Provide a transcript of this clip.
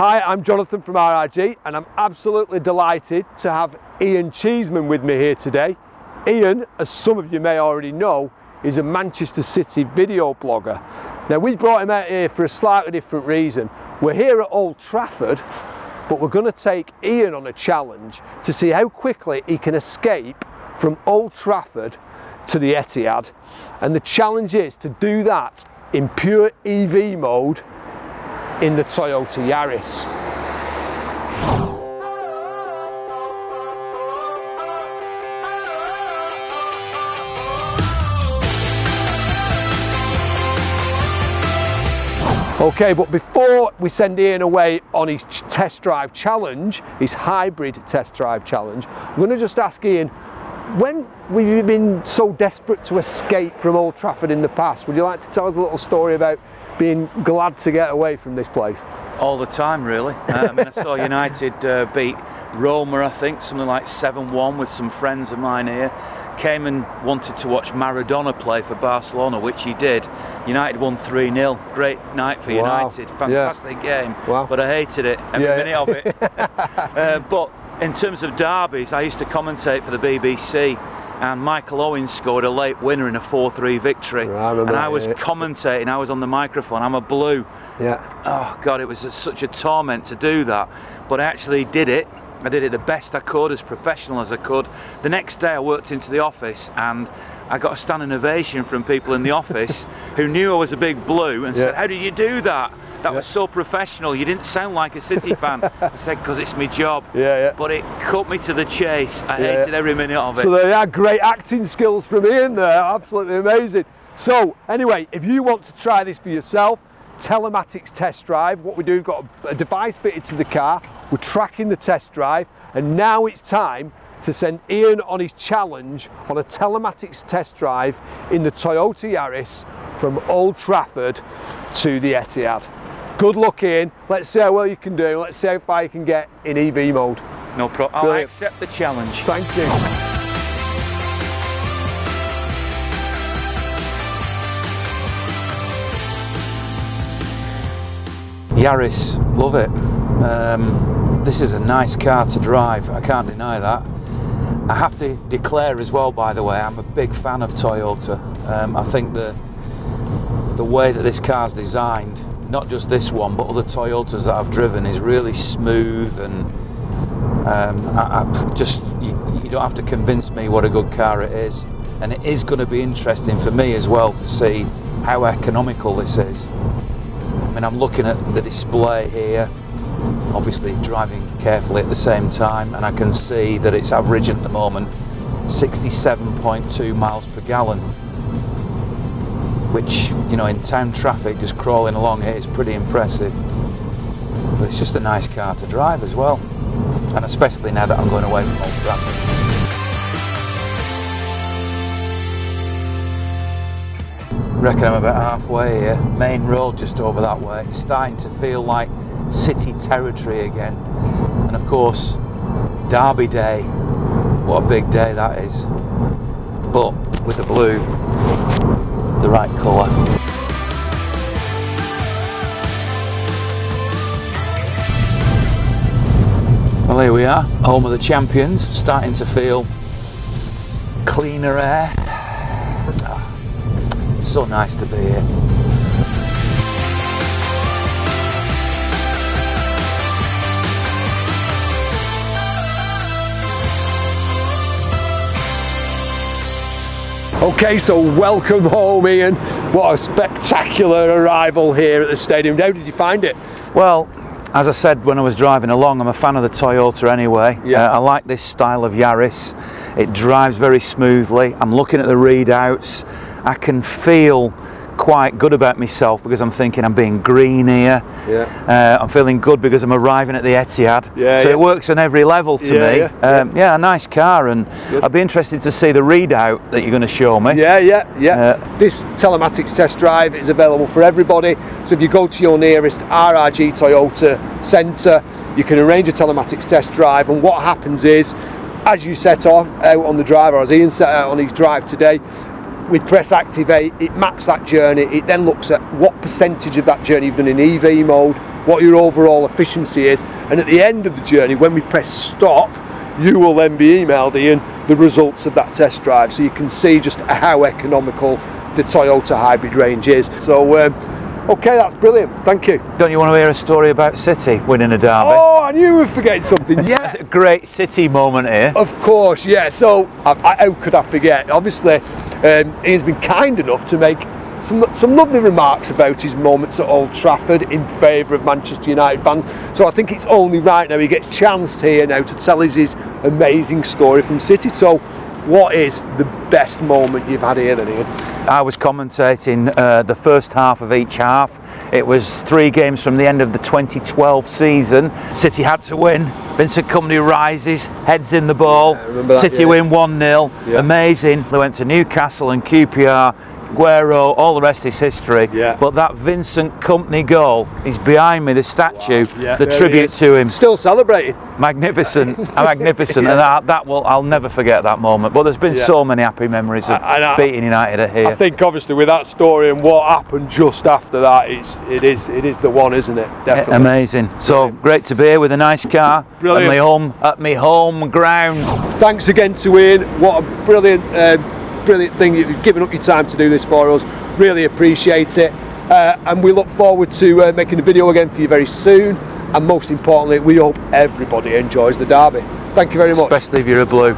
Hi, I'm Jonathan from RRG and I'm absolutely delighted to have Ian Cheeseman with me here today. Ian, as some of you may already know, is a Manchester City video blogger. Now we brought him out here for a slightly different reason. We're here at Old Trafford, but we're going to take Ian on a challenge to see how quickly he can escape from Old Trafford to the Etihad. And the challenge is to do that in pure EV mode in the Toyota Yaris. Okay, but before we send Ian away on his test drive challenge, his hybrid test drive challenge, I'm going to just ask Ian, when have you been so desperate to escape from Old Trafford in the past? Would you like to tell us a little story about being glad to get away from this place? All the time, really. I saw United beat Roma, I think, something like 7-1 with some friends of mine here. Came and wanted to watch Maradona play for Barcelona, which he did. United won 3-0. Great night for United. Fantastic game. Wow. But I hated it, every minute of it. But in terms of derbies, I used to commentate for the BBC, and Michael Owen scored a late winner in a 4-3 victory. I was commentating, I was on the microphone, I'm a blue. Oh God, it was such a torment to do that. But I actually did it. I did it the best I could, as professional as I could. The next day I worked into the office and I got a standing ovation from people in the office who knew I was a big blue and said, "How did you do that? That was so professional, you didn't sound like a City fan." I said, "Because it's my job." But it cut me to the chase. I hated every minute of it. So there are great acting skills from Ian there, absolutely amazing. So anyway, if you want to try this for yourself, Telematic's test drive, what we do, we've got a device fitted to the car, we're tracking the test drive, and now it's time to send Ian on his challenge on a Telematic's test drive in the Toyota Yaris from Old Trafford to the Etihad. Good luck, Ian. Let's see how well you can do. Let's see how far you can get in EV mode. No problem. I accept the challenge. Thank you. Yaris, love it. This is a nice car to drive, I can't deny that. I have to declare as well, by the way, I'm a big fan of Toyota. I think the way that this car's designed, not just this one but other Toyotas that I've driven, is really smooth, and you don't have to convince me what a good car it is. And it is going to be interesting for me as well to see how economical this is. I mean, I'm looking at the display here, obviously driving carefully at the same time, and I can see that it's averaging at the moment 67.2 miles per gallon, which, you know, in town traffic, just crawling along here, is pretty impressive. But it's just a nice car to drive as well, and especially now that I'm going away from Old Trafford. Reckon I'm about halfway here. Main road just over that way. Starting to feel like city territory again. And of course, Derby Day. What a big day that is. But with the blue, the right colour. Well, here we are, home of the champions. Starting to feel cleaner air. So nice to be here. Okay, so welcome home, Ian. What a spectacular arrival here at the stadium. How did you find it? Well, as I said when I was driving along, I'm a fan of the Toyota anyway. I like this style of Yaris. It drives very smoothly. I'm looking at the readouts. I can feel quite good about myself because I'm thinking I'm being green here. I'm feeling good because I'm arriving at the Etihad. So it works on every level to me. A nice car, and I'd be interested to see the readout that you're going to show me. This Telematics test drive is available for everybody. So if you go to your nearest RRG Toyota centre, you can arrange a Telematics test drive, and what happens is, as you set off out on the drive, or as Ian set out on his drive today, we press activate, it maps that journey, it then looks at what percentage of that journey you've done in EV mode, what your overall efficiency is, and at the end of the journey, when we press stop, you will then be emailed, Ian, the results of that test drive, so you can see just how economical the Toyota hybrid range is. So okay, that's brilliant, thank you. Don't you want to hear a story about City winning a derby? Oh, I knew you were forgetting something. Yeah. A great City moment here. Of course, yeah. So how could I forget? Obviously, Ian's been kind enough to make some lovely remarks about his moments at Old Trafford in favour of Manchester United fans. So I think it's only right now he gets chanced here now to tell us his amazing story from City. So what is the best moment you've had here then, Ian? I was commentating the first half of each half. It was 3 games from the end of the 2012 season. City had to win. Vincent Kompany rises, heads in the ball. That, City win 1-0. Yeah. Amazing. They went to Newcastle and QPR. Guerrero, all the rest is history. Yeah. But that Vincent Kompany goal is behind me, the statue, wow. Yeah, the tribute to him. Still celebrating. Magnificent, magnificent, Yeah. and I'll never forget that moment. But there's been so many happy memories of beating United here. I think obviously with that story and what happened just after that, it is the one, isn't it? Definitely. Amazing. So great to be here with a nice car. Brilliant. At my home ground. Thanks again to Ian. What a brilliant thing you've given up your time to do this for us. Really appreciate it, and we look forward to making a video again for you very soon, and most importantly we hope everybody enjoys the derby. Thank you very much. Especially if you're a Blue.